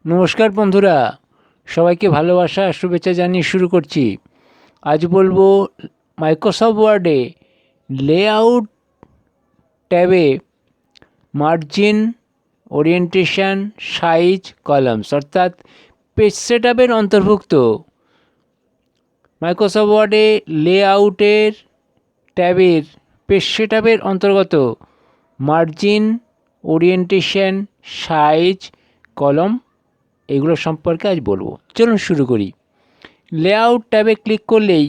নমস্কার বন্ধুরা, সবাইকে ভালোবাসা আর শুভেচ্ছা জানিয়ে শুরু করছি। আজ বলবো মাইক্রোসফট ওয়ার্ডে লেআউট ট্যাবে মার্জিন, ওরিয়েন্টেশন, সাইজ, কলামস অর্থাৎ পেজ সেটআপের অন্তর্ভুক্ত মাইক্রোসফট ওয়ার্ডে লেআউটের ট্যাবের পেজ সেটআপের অন্তর্গত মার্জিন, ওরিয়েন্টেশন, সাইজ, কলম এগুলো সম্পর্কে আজ বলবো। চলুন শুরু করি। লেআউট ট্যাবে ক্লিক করলেই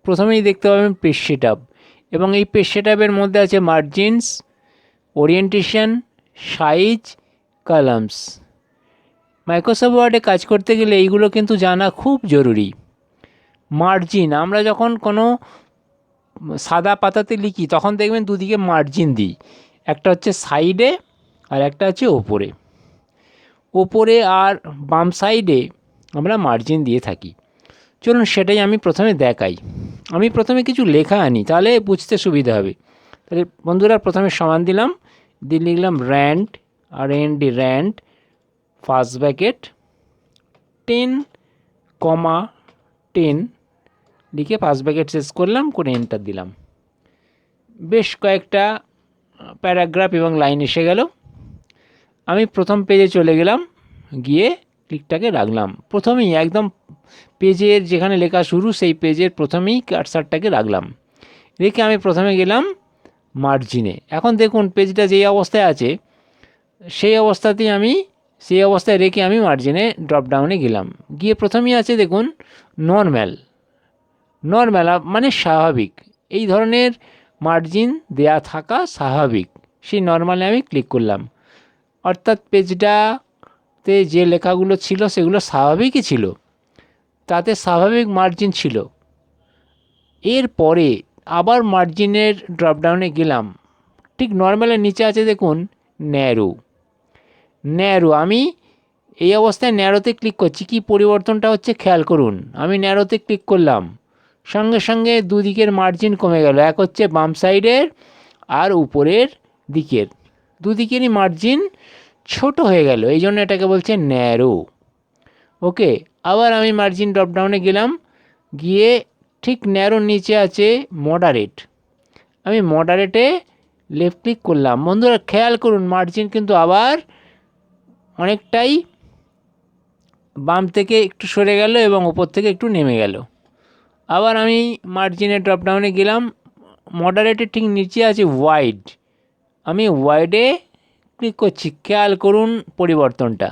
প্রথমেই দেখতে পাবেন পেজ সেটআপ, এবং এই পেজ সেটআপের মধ্যে আছে margins, orientation, size, columns. Microsoft ওয়ার্ডে কাজ করতে গেলে এইগুলো কিন্তু জানা খুব জরুরি। মার্জিন, আমরা যখন কোনো সাদা পাতাতে লিখি তখন দেখবেন দুদিকে মার্জিন দিই, একটা হচ্ছে সাইডে আর একটা হচ্ছে ওপরে। ওপরে আর বাম সাইডে আমরা মার্জিন দিয়ে থাকি। চলুন সেটাই আমি প্রথমে দেখাই। আমি প্রথমে কিছু লেখা আনি, তাহলে বুঝতে সুবিধা হবে। তাহলে বন্ধুরা, প্রথমে সমান দিলাম, দিয়ে লিখলাম RAND, RAND, RAND, first bracket 10,10 লিখে ফার্স্ট ব্র্যাকেট শেষ করলাম, করে এন্টার দিলাম। বেশ কয়েকটা প্যারাগ্রাফ এবং লাইন এসে গেল। আমি প্রথম পেজে চলে গেলাম, গিয়ে ক্লিকটাকে রাখলাম প্রথমেই একদম পেজের যেখানে লেখা শুরু সেই পেজের প্রথমেই কার্সারটাকে রাখলাম। রেখে আমি প্রথমে গেলাম মার্জিনে। এখন দেখুন পেজটা যেই অবস্থায় আছে সেই অবস্থায় রেখে আমি মার্জিনে ড্রপডাউনে গেলাম। গিয়ে প্রথমেই আছে দেখুন নর্ম্যাল। মানে স্বাভাবিক, এই ধরনের মার্জিন দেয়া থাকা স্বাভাবিক, সেই নর্মালে আমি ক্লিক করলাম। অর্থাৎ পেজটাতে যে লেখাগুলো ছিল সেগুলো স্বাভাবিকই ছিল, তাতে স্বাভাবিক মার্জিন ছিল। এরপরে আবার মার্জিনের ড্রপডাউনে গেলাম, ঠিক নর্মালের নিচে আছে দেখুন ন্যারো। আমি এই অবস্থায় ন্যারোতে ক্লিক করছি। কি পরিবর্তনটা হচ্ছে খেয়াল করুন। আমি ন্যারোতে ক্লিক করলাম, সঙ্গে সঙ্গে দুদিকের মার্জিন কমে গেল। এক হচ্ছে বাম সাইডের আর উপরের দিকের, দুদিকেরই মার্জিন ছোট হয়ে গেল, এই জন্য এটাকে বলছে ন্যারো। ওকে, আবার আমি মার্জিন ড্রপডাউনে গেলাম, গিয়ে ঠিক ন্যারোর নিচে আছে মডারেট। আমি মডারেটে লেফট ক্লিক করলাম। বন্ধুরা খেয়াল করুন, মার্জিন কিন্তু আবার অনেকটাই বাম থেকে একটু সরে গেল এবং ওপর থেকে একটু নেমে গেল। আবার আমি মার্জিনের ড্রপডাউনে গেলাম, মডারেটের ঠিক নিচে আছে ওয়াইড। আমি ওয়াইডে ক্লিক করছি, খেয়াল করুন পরিবর্তনটা।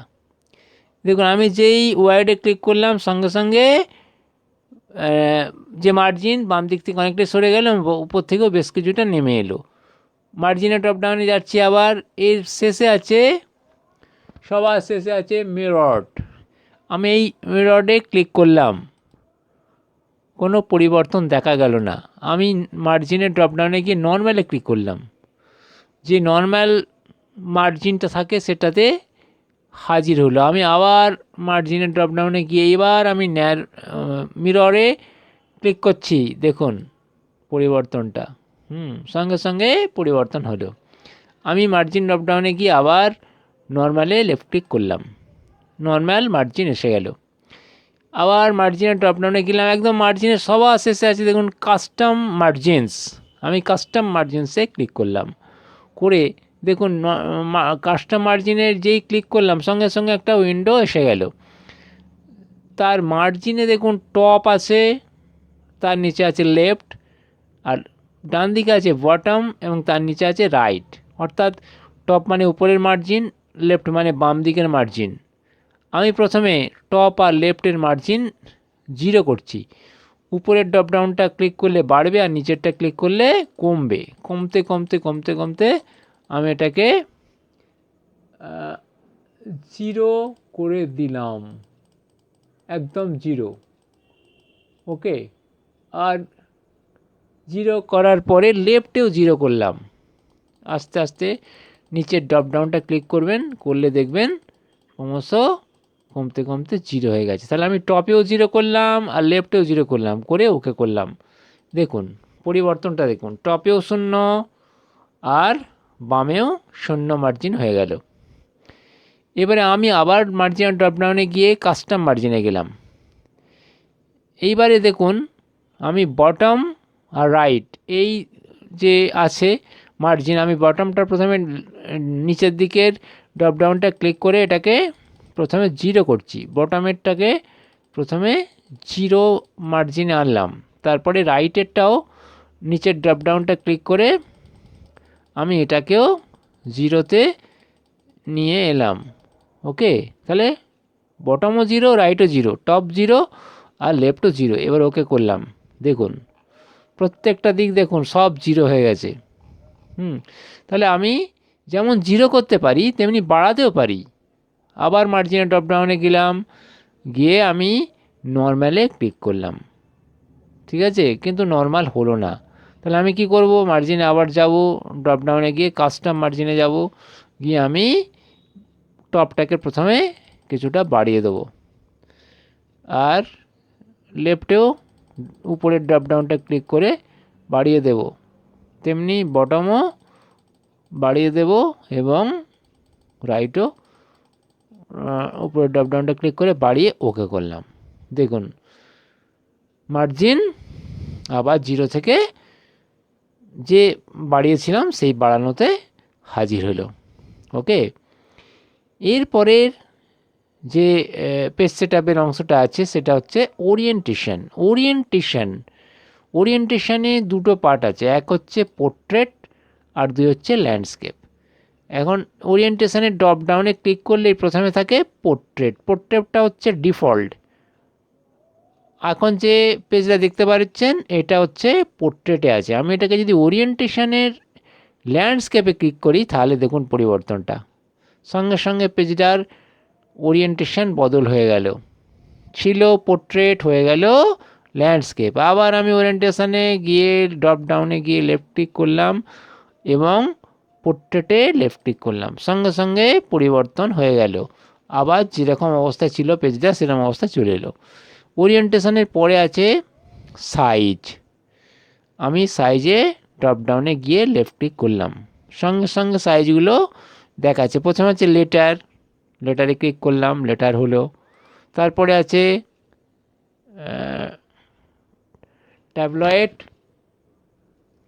দেখুন আমি যেই ওয়াইডে ক্লিক করলাম সঙ্গে সঙ্গে যে মার্জিন বাম দিক থেকে অনেকটাই সরে গেল, উপর থেকেও বেশ কিছুটা নেমে এলো। মার্জিনের ড্রপডাউনে যাচ্ছি, আবার এর শেষে আছে, সবার শেষে আছে মিরর্ড। আমি এই মিরর্ডে ক্লিক করলাম, কোনো পরিবর্তন দেখা গেল না। আমি মার্জিনের ড্রপডাউনে গিয়ে নর্মালে ক্লিক করলাম, যে নর্মাল মার্জিনটা থাকে সেটাতে হাজির হলো। আমি আবার মার্জিনের ড্রপডাউনে গিয়ে এবার আমি মিররে ক্লিক করছি, দেখুন পরিবর্তনটা সঙ্গে সঙ্গে পরিবর্তন হলো। আমি মার্জিন ড্রপডাউনে গিয়ে আবার নর্মালে লেফট ক্লিক করলাম, নর্মাল মার্জিন এসে গেল। আবার মার্জিনের ড্রপডাউনে গেলাম, একদম মার্জিনের সবার শেষে আছে দেখুন কাস্টম মার্জিনস। আমি কাস্টম মার্জিনসে ক্লিক করলাম, করে দেখুন কাস্টম মার্জিনের যেই ক্লিক করলাম সঙ্গে সঙ্গে একটা উইন্ডো এসে গেল। তার মার্জিনে দেখুন টপ আছে, তার নিচে আছে লেফট, আর ডান দিকে আছে বটম, এবং তার নিচে আছে রাইট। অর্থাৎ টপ মানে উপরের মার্জিন, লেফট মানে বাম দিকের মার্জিন। আমি প্রথমে টপ আর লেফটের মার্জিন 0 করছি। উপরের ড্রপডাউনটা ক্লিক করলে বাড়বে আর নিচেরটা ক্লিক করলে কমবে। কমতে কমতে কমতে কমতে আমি এটাকে 0 করে দিলাম, একদম 0। ওকে, আর 0 করার পরে লেফটেও 0 করলাম। আস্তে আস্তে নিচের ড্রপডাউনটা ক্লিক করবেন, করলে দেখবেন ক্রমশ কমতে কমতে 0 হয়ে গেছে। তাহলে আমি টপেও 0 করলাম আর লেফটেও 0 করলাম, করে ওকে করলাম। দেখুন পরিবর্তনটা দেখুন, টপেও 0 আর বামেও 0 মার্জিন হয়ে গেল। এবারে আমি আবার মার্জিন ড্রপডাউনে গিয়ে কাস্টম মার্জিনে গেলাম। এইবারে দেখুন আমি বটম আর রাইট এই যে আছে মার্জিন, আমি বটমটা প্রথমে নিচের দিকের ড্রপডাউনটা ক্লিক করে এটাকে প্রথমে 0 করছি, বটমেরটাকে প্রথমে 0 মার্জিনে আনলাম। তারপরে রাইটেরটাও নিচের ড্রপডাউনটা ক্লিক করে আমি এটাকেও 0-তে নিয়ে এলাম। ওকে, তাহলে বটমও 0, রাইটও 0, টপ 0 আর লেফটও 0। এবার ওকে করলাম। দেখুন প্রত্যেকটা দিক দেখুন সব 0 হয়ে গেছে। তাহলে আমি যেমন 0 করতে পারি তেমনি বাড়াতেও পারি। আবার মার্জিনে ড্রপডাউনে গেলাম, গিয়ে আমি নর্মালে ক্লিক করলাম। ঠিক আছে, কিন্তু নর্মাল হলো না। তাহলে আমি কি করব, মার্জিনে আবার যাব, ড্রপডাউনে গিয়ে কাস্টম মার্জিনে যাব, গিয়ে আমি টপটাকে প্রথমে কিছুটা বাড়িয়ে দেবো, আর লেফটেও উপরের ড্রপডাউনটা ক্লিক করে বাড়িয়ে দেব, তেমনি বটমও বাড়িয়ে দেব এবং রাইটও উপরের ড্রপডাউনটা ক্লিক করে বাড়িয়ে ওকে করলাম। দেখুন মার্জিন আবার 0 থেকে যে বাড়িয়েছিলাম সেই বাড়ানোতে হাজির হলো। ওকে, এরপরের যে পেজ সেটআপের অংশটা আছে সেটা হচ্ছে ওরিয়েন্টেশন। ওরিয়েন্টেশনে দুটো পার্ট আছে, এক হচ্ছে পোর্ট্রেট আর 2 হচ্ছে ল্যান্ডস্কেপ। এখন ওরিয়েন্টেশনের ড্রপ ডাউনে ক্লিক করলেই প্রথমে থাকে পোর্ট্রেটটা হচ্ছে ডিফল্ট। এখন যে পেজটা দেখতে পাচ্ছেন এটা হচ্ছে পোর্ট্রেটে আছে। আমি এটাকে যদি ওরিয়েন্টেশনের ল্যান্ডস্কেপে ক্লিক করি তাহলে দেখুন পরিবর্তনটা, সঙ্গে সঙ্গে পেজটার ওরিয়েন্টেশন বদল হয়ে গেল, ছিল পোর্ট্রেট হয়ে গেল ল্যান্ডস্কেপ। আবার আমি ওরিয়েন্টেশনে গিয়ে ড্রপ ডাউনে গিয়ে লেফট ক্লিক করলাম এবং পোর্ট্রেটে লেফট ক্লিক করলাম, সঙ্গে সঙ্গে পরিবর্তন হয়ে গেল, আবার যেরকম অবস্থায় ছিল পেজটা সেরকম অবস্থা চলে এলো। ওরিয়েন্টেশনের পরে আছে সাইজ। আমি সাইজে ড্রপ ডাউনে গিয়ে লেফট ক্লিক করলাম, সঙ্গে সঙ্গে সাইজগুলো দেখাচ্ছে। প্রথমে আছে লেটারে ক্লিক করলাম, লেটার হলো। তারপরে আছে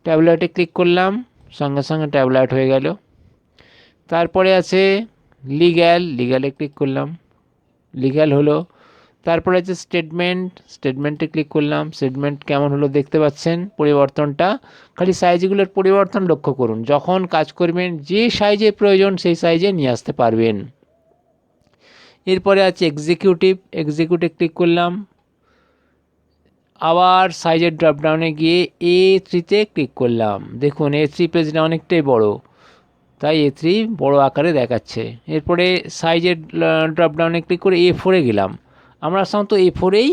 ট্যাবলয়েডে ক্লিক করলাম, সঙ্গে সঙ্গে ট্যাবলয়েড হয়ে গেল। তারপরে আছে লিগ্যালে ক্লিক করলাম, লিগ্যাল হলো। তারপরে আছে স্টেটমেন্টে ক্লিক করলাম, স্টেটমেন্ট কেমন হলো দেখতে পাচ্ছেন পরিবর্তনটা। খালি সাইজগুলোর পরিবর্তন লক্ষ্য করুন, যখন কাজ করবেন যে সাইজে প্রয়োজন সেই সাইজে নিয়ে আসতে পারবেন। এরপরে আছে এক্সিকিউটিভ ক্লিক করলাম, আবার সাইজের ড্রপডাউনে গিয়ে A3-তে ক্লিক করলাম। দেখুন A3 পেজটা অনেকটাই বড়, তাই A3 বড় আকারে দেখাচ্ছে। এরপরে সাইজের ড্রপডাউনে ক্লিক করে A4-এ গেলাম। আমরা সাধারণত A4-এই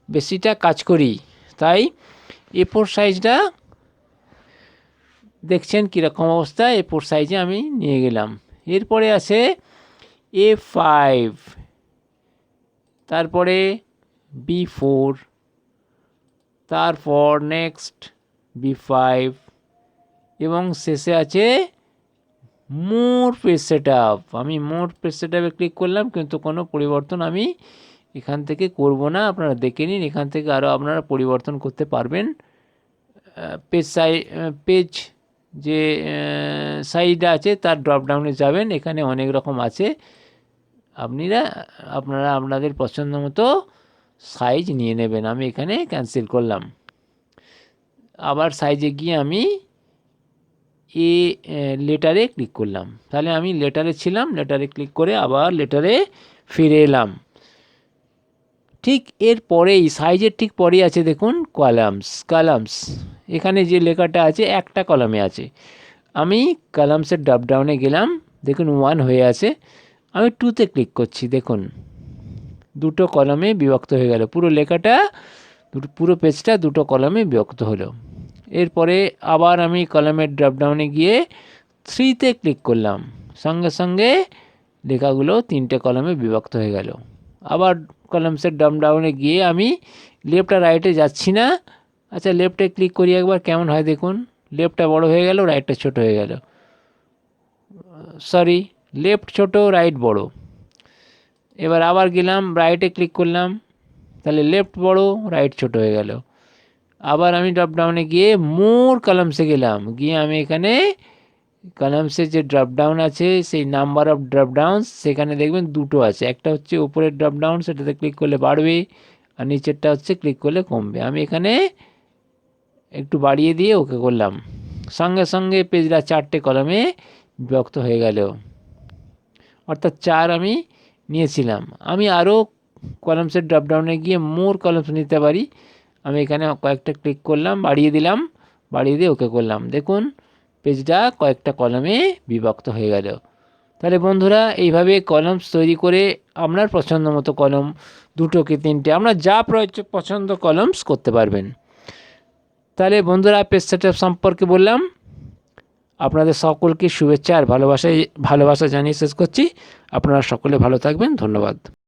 বেশিটা কাজ করি, তাই A4 সাইজটা দেখছেন কীরকম অবস্থা, A4 সাইজে আমি নিয়ে গেলাম। এরপরে আছে A5, তারপরে B4, তারপর নেক্সট B5 এবং শেষে আছে মোর পেজ সেটআপ। আমি মোর পেজ সেটআপে ক্লিক করলাম, কিন্তু কোনো পরিবর্তন আমি এখান থেকে করব না। আপনারা দেখে নিন, এখান থেকে আরও আপনারা পরিবর্তন করতে পারবেন। পেজ যে সাইজটা আছে তার ড্রপডাউনে যাবেন, এখানে অনেক রকম আছে, আপনারা আপনাদের পছন্দ মতো সাইজ নিয়ে নেবেন। আমি এখানে ক্যান্সেল করলাম। আবার সাইজে গিয়ে আমি লেটারে ক্লিক করলাম, তাহলে আমি লেটারে ছিলাম, লেটারে ক্লিক করে আবার লেটারে ফিরে এলাম। ঠিক এর পরেই সাইজের ঠিক পরেই আছে দেখুন কলামস। এখানে যে লেখাটা আছে একটা কলামে আছে। আমি কলামসের ড্রপডাউনে গেলাম, দেখুন 1 হয়ে আছে। আমি 2-তে ক্লিক করছি, দেখুন দুটো কলামে বিভক্ত হয়ে গেল, পুরো লেখাটা পুরো পেজটা দুটো কলামে বিভক্ত হলো। এরপরে আবার আমি কলামের ড্রপডাউনে গিয়ে 3-তে ক্লিক করলাম, সঙ্গে সঙ্গে লেখাগুলো 3টে কলামে বিভক্ত হয়ে গেল। আবার কলামসের ড্রপডাউনে গিয়ে আমি লেফট আর রাইটে যাচ্ছি না। আচ্ছা লেফটে ক্লিক করি একবার, কেমন হয় দেখুন, লেফটটা বড় হয়ে গেল, রাইটটা ছোট হয়ে গেল। সরি, লেফট ছোট রাইট বড়। এবার আবার গেলাম, রাইটে ক্লিক করলাম, তাহলে লেফট বড়, রাইট ছোট হয়ে গেল। আবার আমি ড্রপডাউনে গিয়ে মোর কলামসে গেলাম, গিয়ে আমি এখানে কলামসে যে ড্রপডাউন আছে সেই নাম্বার অফ ড্রপডাউন, সেখানে দেখবেন দুটো আছে, একটা হচ্ছে উপরের ড্রপডাউন, সেটাতে ক্লিক করলে বাড়বে, আর নিচেরটা হচ্ছে ক্লিক করলে কমবে। আমি এখানে একটু বাড়িয়ে দিয়ে ওকে করলাম, সঙ্গে সঙ্গে পেজটা 4টে কলমে বিভক্ত হয়ে গেল, অর্থাৎ 4 আমি নিয়েছিলাম। আমি আরও কলামসের ড্রপডাউনে গিয়ে মোর কলামস নিতে পারি। আমি এখানে কয়েকটা ক্লিক করলাম, বাড়িয়ে দিলাম, বাড়িয়ে দিয়ে ওকে করলাম, দেখুন পেজটা কয়েকটা কলমে বিভক্ত হয়ে গেল। তাহলে বন্ধুরা এইভাবে কলামস তৈরি করে আপনার পছন্দ মতো কলম, 2 কি 3টে, আপনার যা পছন্দ কলামস করতে পারবেন। তাহলে বন্ধুরা পেজ সেটআপ সম্পর্কে বললাম, আপনাদের সকলকে শুভেচ্ছা আর ভালোবাসা জানিয়ে শেষ করছি। আপনারা সকলে ভালো থাকবেন, ধন্যবাদ।